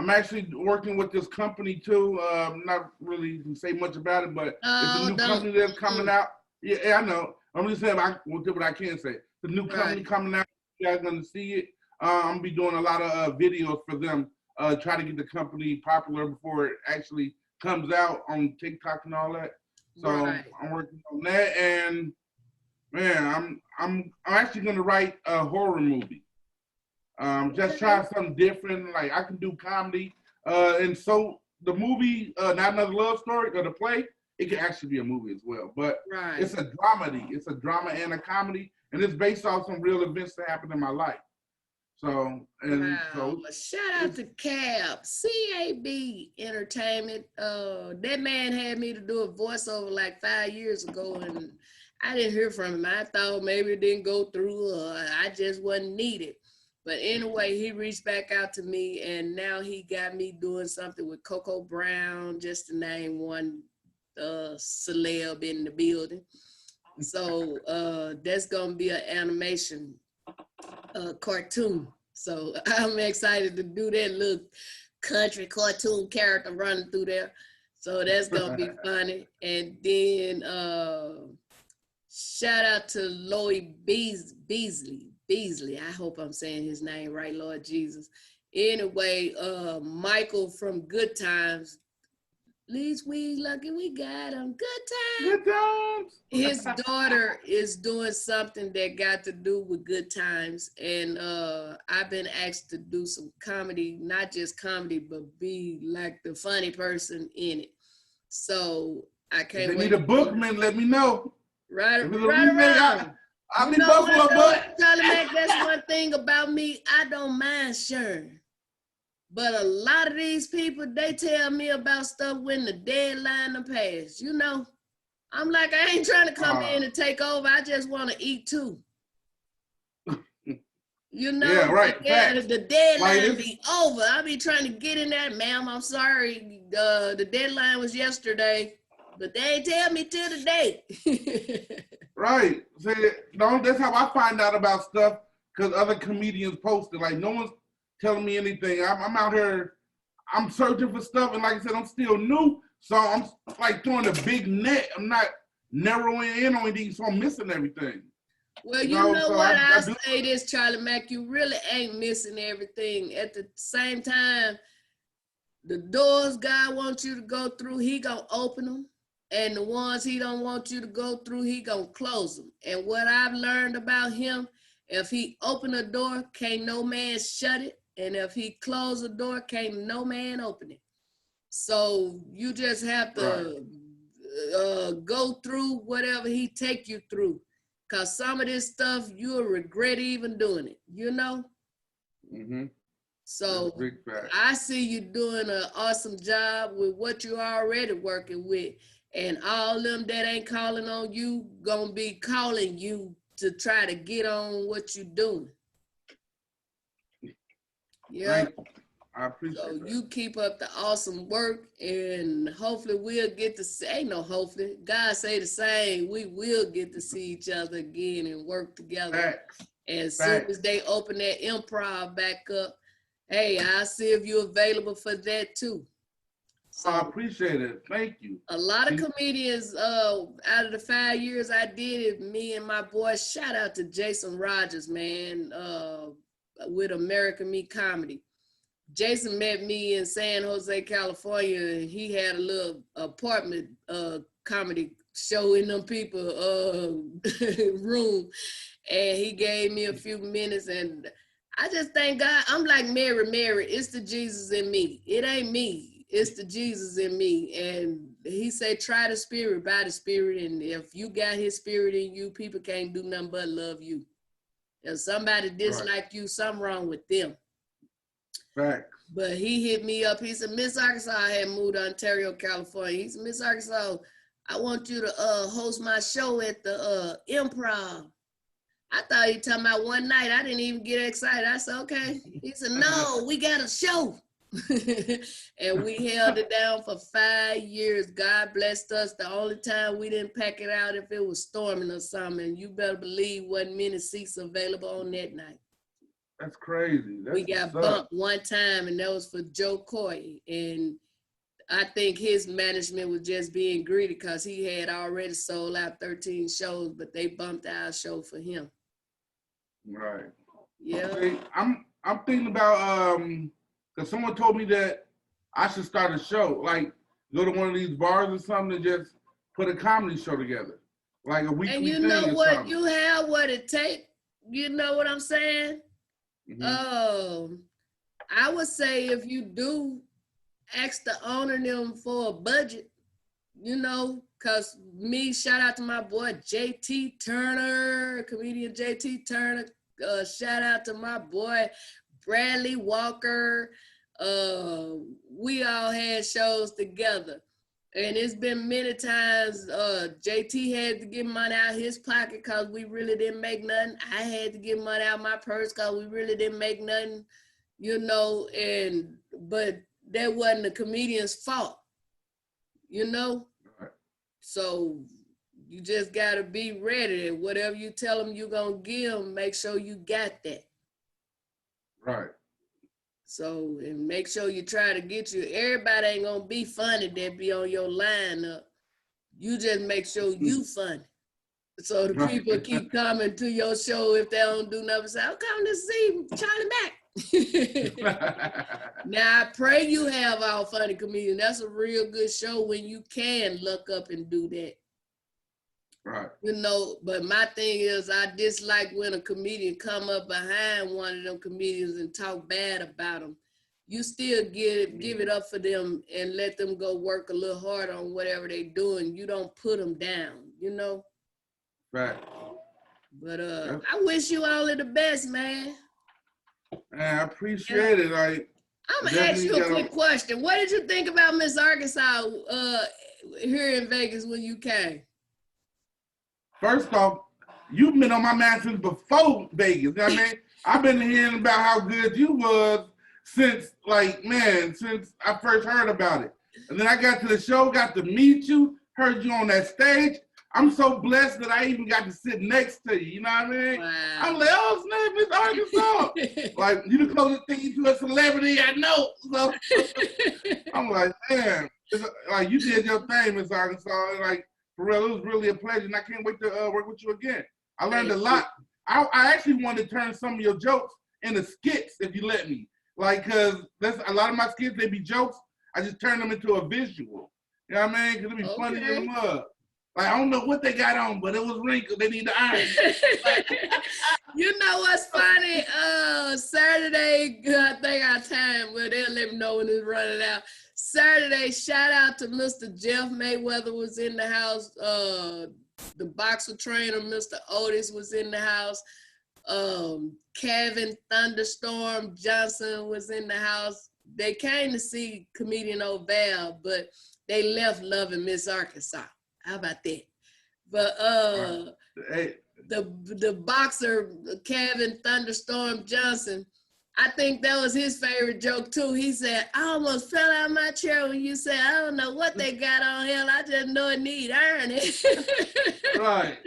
actually working with this company too. Not really can say much about it, but it's a Oh, new don't. company that's coming out. Yeah, I know. I'm just saying what I can say. The new company Right. coming out. You guys gonna see it. I'm gonna be doing a lot of videos for them. Try to get the company popular before it actually comes out on TikTok and all that. So Right. I'm working on that, and man, I'm actually gonna write a horror movie. Just try something different. Like I can do comedy, and so the movie, Not Another Love Story, or the play, it can actually be a movie as well. But Right. it's a dramedy. It's a drama and a comedy, and it's based off some real events that happened in my life. So Wow. Shout out to CAB Entertainment. That man had me to do a voiceover like 5 years ago, and I didn't hear from him. I thought maybe it didn't go through, or I just wasn't needed. But anyway, he reached back out to me, and now he got me doing something with Coco Brown, just to name one celeb in the building. So that's gonna be an animation cartoon. So I'm excited to do that little country cartoon character running through there. So that's gonna be funny. And then shout out to Lloyd Beasley. I hope I'm saying his name right, Lord Jesus. Anyway, Michael from Good Times. Least we lucky we got him. Good times. Good times. His daughter is doing something that got to do with Good Times, and I've been asked to do some comedy, not just comedy, but be like the funny person in it. So I can't If they wait. need a bookman, let me know. Right, If it's a right remake, around. I'll You be know Buffalo what, Butt. though, Charlie Mac, that's one thing about me. I don't mind sharing. But a lot of these people, they tell me about stuff when the deadline done passed. You know, I'm like, I ain't trying to come in and take over. I just want to eat too. You know, yeah, right. the deadline Like be over. I be trying to get in there, ma'am. I'm sorry. The deadline was yesterday, but they ain't tell me till today. Right. See, no, that's how I find out about stuff because other comedians post it. Like no one's telling me anything. I'm out here. I'm searching for stuff, and like I said, I'm still new, so I'm like throwing a big net. I'm not narrowing in on anything, so I'm missing everything. Well, you know so what? I do. say this, Charlie Mac, you really ain't missing everything. At the same time, the doors God wants you to go through, he gonna open them. And the ones he don't want you to go through, he gonna close them. And what I've learned about him, if he open a door, can't no man shut it. And if he close a door, can't no man open it. So you just have to go through whatever he take you through. Cause some of this stuff you'll regret even doing it, you know? Mm-hmm. So I see you doing an awesome job with what you're already working with. And all them that ain't calling on you gonna be calling you to try to get on what you're doing. Yeah. I appreciate so that. You keep up the awesome work, and hopefully we'll get to say, no, hopefully, God say the same, we will get to see each other again and work together. Facts. As soon as they open that improv back up, hey, I'll see if you're available for that too. So I appreciate it. Thank you. A lot of comedians, out of the 5 years I did it, me and my boy, shout out to Jason Rogers, man, with American Me Comedy. Jason met me in San Jose, California, and he had a little apartment comedy show in them people room, and he gave me a few minutes, and I just thank God. I'm like Mary, it's the Jesus in me. It ain't me, it's the Jesus in me. And he said, try the spirit by the spirit, and if you got his spirit in you, people can't do nothing but love you. If somebody dislike you, something wrong with them. Facts. But he hit me up. He said, Miss Arkansas, I had moved to Ontario, California. He said, Miss Arkansas, I want you to host my show at the Improv. I thought he talking about one night. I didn't even get excited. I said, okay. He said, no, we got a show. And we held it down for 5 years. God blessed us. The only time we didn't pack it out if it was storming or something. You better believe wasn't many seats available on that night. That's crazy. We got bumped one time, and that was for Joe Coy. And I think his management was just being greedy because he had already sold out 13 shows, but they bumped our show for him. Right. Yeah. Okay. I'm thinking about because someone told me that I should start a show, like go to one of these bars or something and just put a comedy show together, like a weekly thing. And you know what? Something. You have what it takes. You know what I'm saying? Mm-hmm. I would say if you do ask the owner them for a budget, you know, because shout out to my boy JT Turner, comedian JT Turner. Shout out to my boy Bradley Walker. We all had shows together. And it's been many times JT had to get money out of his pocket because we really didn't make nothing. I had to get money out of my purse because we really didn't make nothing, you know, but that wasn't the comedian's fault, you know? Right. So you just got to be ready. Whatever you tell them you're going to give them, make sure you got that. Right. So, and make sure you try to get everybody ain't going to be funny that be on your lineup. You just make sure you funny. So the people keep coming to your show if they don't do nothing. Say, I'm coming to see Charlie Mack. Now, I pray you have our funny comedian. That's a real good show when you can look up and do that. Right. You know, but my thing is I dislike when a comedian come up behind one of them comedians and talk bad about them. You still give it up for them and let them go work a little harder on whatever they doing. You don't put them down, you know? Right. But I wish you all of the best, man. Man, I appreciate it. Like, I'm gonna ask you a quick question. What did you think about Miss Arkansas here in Vegas when you came? First off, you've been on my mind since before Vegas. You know what I mean? I've been hearing about how good you was since I first heard about it. And then I got to the show, got to meet you, heard you on that stage. I'm so blessed that I even got to sit next to you. You know what I mean? Wow. I'm like, oh, snap, Miss Arkansas. Like, you the closest thing to a celebrity I know. So I'm like, damn. Like, you did your thing, Miss Arkansas. Like, for real, it was really a pleasure, and I can't wait to work with you again. I learned a lot. I actually wanted to turn some of your jokes into skits, if you let me. Like, because a lot of my skits, they be jokes. I just turn them into a visual. You know what I mean? Because it be funny as mud. Like, I don't know what they got on, but it was wrinkled. They need to iron. You know what's funny? Saturday, I think our time, well, they'll let me know when it's running out. Saturday, shout out to Mr. Jeff Mayweather was in the house. The boxer trainer, Mr. Otis, was in the house. Kevin Thunderstorm Johnson was in the house. They came to see comedian Oval, but they left loving Miss Arkansas. How about that? But the boxer, Kevin Thunderstorm Johnson, I think that was his favorite joke too. He said, I almost fell out of my chair when you said, I don't know what they got on him. I just know it need ironing. Right.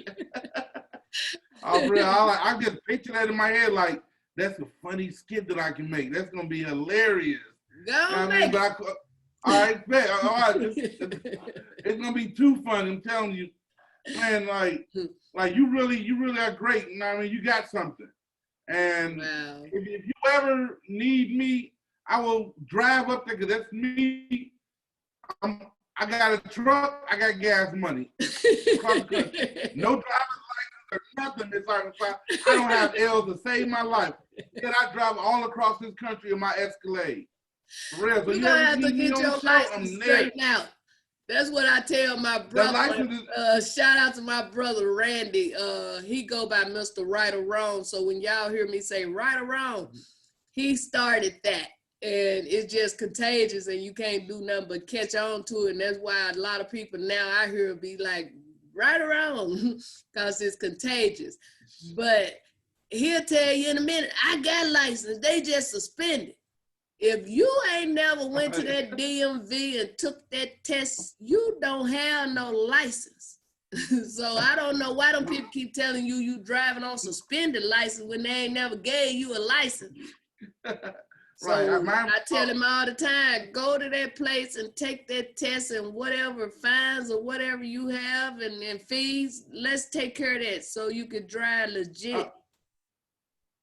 I just picture that in my head like, that's a funny skit that I can make. That's going to be hilarious. Go on, I expect. All right, it's gonna be too fun. I'm telling you, man. Like you really are great. You know what I mean? You got something. And wow. if you ever need me, I will drive up there because that's me. I got a truck. I got gas money. No driver's license or nothing. It's like I don't have L's to save my life. Yet I drive all across this country in my Escalade. For real. So you're gonna have to get your license straightened out. That's what I tell my brother. Shout out to my brother Randy. He go by Mr. Right or Wrong. So when y'all hear me say right or wrong, he started that. and it's just contagious, and you can't do nothing but catch on to it. And that's why a lot of people now I hear be like, right around, because it's contagious. But he'll tell you in a minute, I got license. They just suspended. If you ain't never went to that DMV and took that test, you don't have no license. So I don't know why don't people keep telling you you driving on suspended license when they ain't never gave you a license. So Right. I tell him all the time, go to that place and take that test, and whatever fines or whatever you have and fees, let's take care of that so you can drive legit.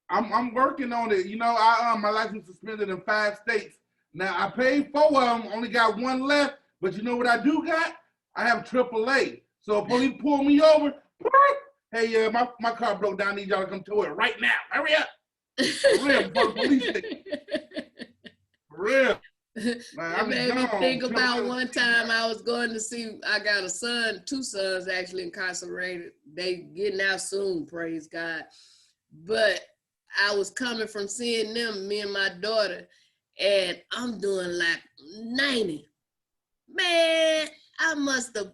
I'm working on it. You know, my license suspended in 5 states. Now I paid 4 of them, only got 1 left. But you know what I do got? I have AAA. So if police pull me over, hey, my car broke down. I need y'all to come tow it right now. Hurry up. For real, for the police station. For real. It made me think about one time I was going to see, I got a son, 2 sons actually incarcerated. They getting out soon, praise God. But I was coming from seeing them, me and my daughter, and I'm doing like 90. Man, I must have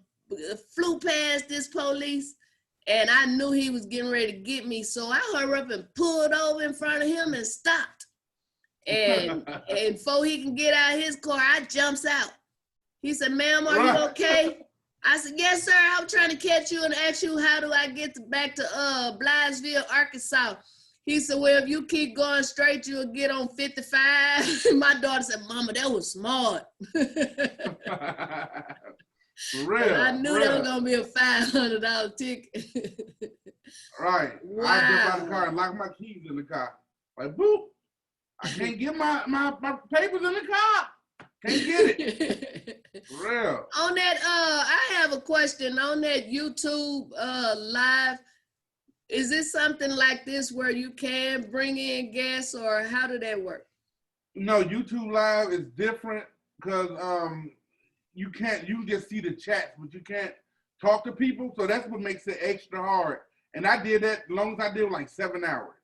flew past this police, and I knew he was getting ready to get me. So I hurried up and pulled over in front of him and stopped. And before he can get out of his car, I jumps out. He said, ma'am, are you okay? I said, yes, sir. I'm trying to catch you and ask you, how do I get back to Blythesville, Arkansas? He said, well, if you keep going straight, you'll get on 55. My daughter said, Mama, that was smart. For real. I knew that was going to be a $500 ticket. Right. Wow. I jump out of the car and lock my keys in the car. Like, boop. I can't get my papers in the car. Can't get it. For real. On that, I have a question. On that YouTube live, is it something like this where you can bring in guests, or how did that work? No, YouTube Live is different because you can just see the chats, but you can't talk to people. So that's what makes it extra hard. And I did that, as long as I did like 7 hours.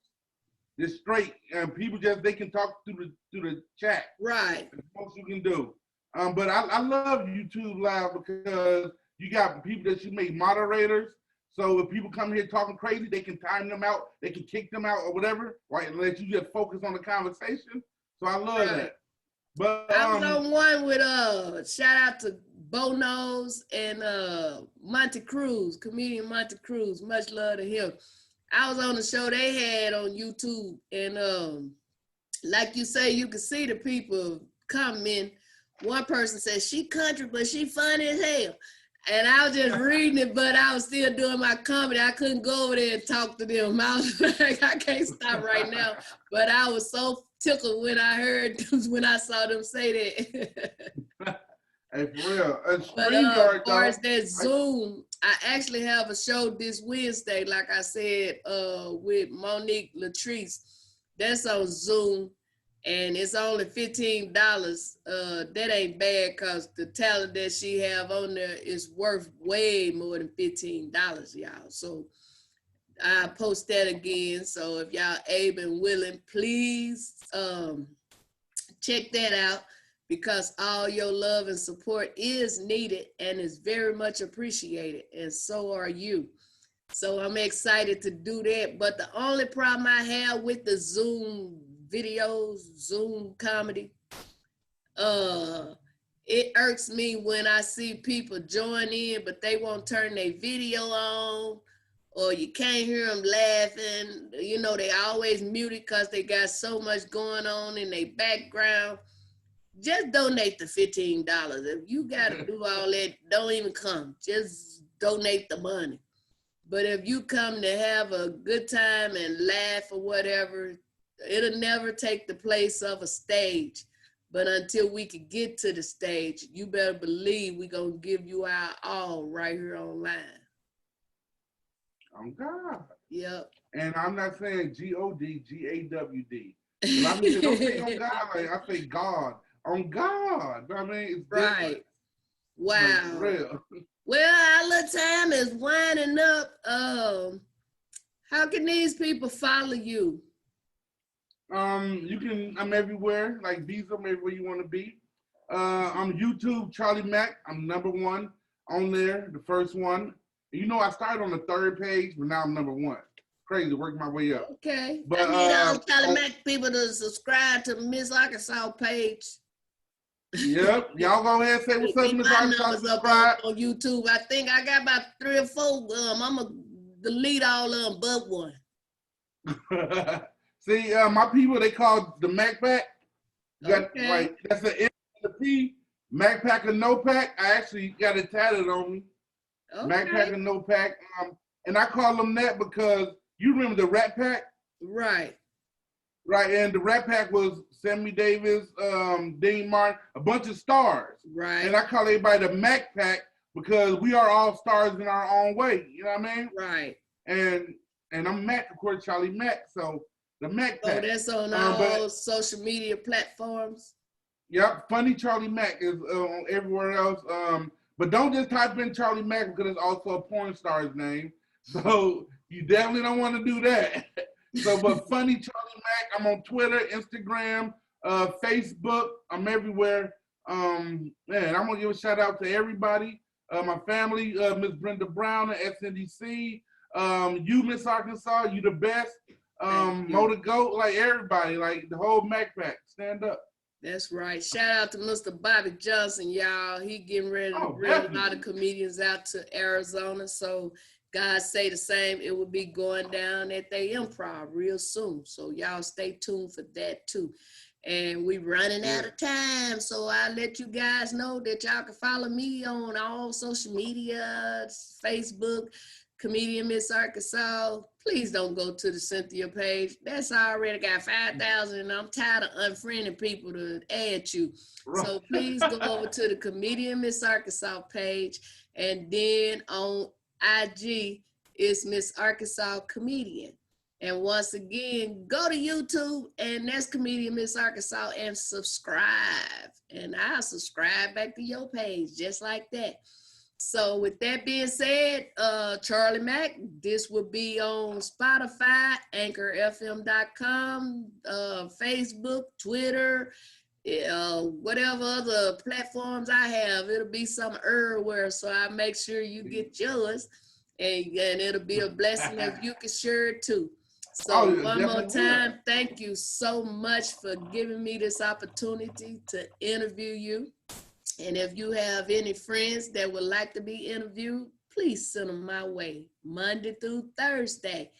Just straight, and people they can talk through the chat. Right. That's most you can do. But I love YouTube Live because you got people that you make moderators. So if people come here talking crazy, they can time them out, they can kick them out or whatever, right? And let you just focus on the conversation. So I love that. But I was on one with shout out to Bo Nose and Monte Cruz, comedian Monte Cruz. Much love to him. I was on the show they had on YouTube, and like you say, you can see the people comment. One person said, she country, but she funny as hell. And I was just reading it, but I was still doing my comedy. I couldn't go over there and talk to them. I was like, I can't stop right now. But I was so tickled when I heard, when I saw them say that. Hey, for real. But as far as that Zoom, I actually have a show this Wednesday, like I said, with Monique Latrice. That's on Zoom, and it's only $15. That ain't bad, because the talent that she have on there is worth way more than $15, y'all. So I post that again. So if y'all able and willing, please check that out, because all your love and support is needed and is very much appreciated, and so are you. So I'm excited to do that. But the only problem I have with the Zoom videos, Zoom comedy, it irks me when I see people join in, but they won't turn their video on, or you can't hear them laughing. You know, they always muted because they got so much going on in their background. Just donate the $15. If you got to do all that, don't even come. Just donate the money. But if you come to have a good time and laugh or whatever, it'll never take the place of a stage. But until we can get to the stage, you better believe we're going to give you our all right here online. On God. Yep. And I'm not saying G-O-D, G-A-W-D. But I don't say on God, like, I say God. On God. I mean, it's right. Different. Wow. Like, real. Well, our little time is winding up. How can these people follow you? I'm everywhere, like Visa, everywhere you want to be. I'm YouTube, Charlie Mack. I'm #1 on there, the first one. You know, I started on the 3rd page, but now I'm #1. Crazy, working my way up. Okay. But I need all Charlie Mack people to subscribe to Miss Arkansas page. Yep, y'all go ahead and say what's up, Miss Arkansas. Subscribe on YouTube. I think I got about 3 or 4. I'm gonna delete all of them but one. See, my people, they call the Mac Pack. Okay. Like, that's the M and the P. Mac Pack or No Pack. I actually got it tatted on me. Okay. Mac Pack or No Pack. And I call them that because you remember the Rat Pack? Right. Right, and the Rat Pack was Sammy Davis, Dean Martin, a bunch of stars. Right. And I call everybody the Mac Pack because we are all stars in our own way. You know what I mean? Right. And I'm Mac, of course, Charlie Mack. So the Mac Pack. So that's on all social media platforms. Yep, Funny Charlie Mack is on everywhere else. But don't just type in Charlie Mack because it's also a porn star's name. So you definitely don't want to do that. So, but Funny Charlie Mack, I'm on Twitter, Instagram, Facebook. I'm everywhere. Man, I'm gonna give a shout out to everybody. My family, Miss Brenda Brown at SNDC. You, Miss Arkansas, you the best. Motor Goat, like everybody, like the whole Mac Pack. Stand up. That's right. Shout out to Mr. Bobby Johnson, y'all. He getting ready to bring a lot of comedians out to Arizona. So God say the same. It will be going down at the Improv real soon. So y'all stay tuned for that too. And we running out of time. So I'll let you guys know that y'all can follow me on all social media, Facebook, Comedian Miss Arkansas. Please don't go to the Cynthia page. That's already got 5,000 and I'm tired of unfriending people to add you. Right. So please go over to the Comedian Miss Arkansas page. And then on IG, it's Miss Arkansas Comedian. And once again, go to YouTube and that's Comedian Miss Arkansas and subscribe. And I'll subscribe back to your page just like that. So with that being said, Charlie Mack, this will be on Spotify, anchorfm.com, Facebook, Twitter, whatever other platforms I have. It'll be some everywhere. So I make sure you get yours and it'll be a blessing if you can share it too. So one more time, thank you so much for giving me this opportunity to interview you. And if you have any friends that would like to be interviewed, please send them my way, Monday through Thursday.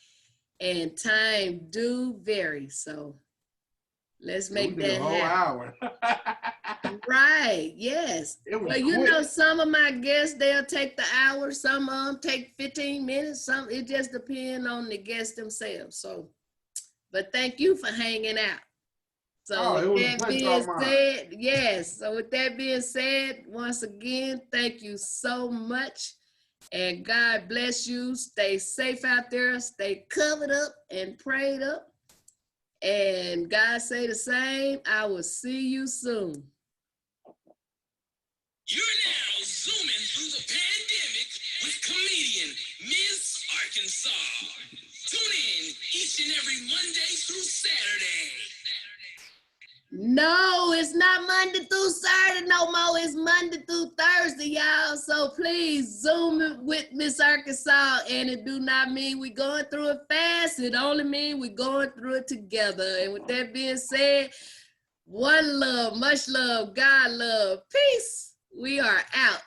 And time do vary. So let's make that happen. Right, yes. Well, you know, some of my guests, they'll take the hour. Some of them take 15 minutes. It just depends on the guests themselves. So, but thank you for hanging out. So with that being said, yes. So with that being said, once again, thank you so much. And God bless you. Stay safe out there. Stay covered up and prayed up. And God say the same. I will see you soon. You're now zooming through the pandemic with comedian Miss Arkansas. Tune in each and every Monday through Saturday. No, it's not Monday through Saturday no more. It's Monday through Thursday, y'all. So please Zoom it with Miss Arkansas. And it do not mean we going through it fast. It only means we going through it together. And with that being said, one love, much love, God love, peace. We are out.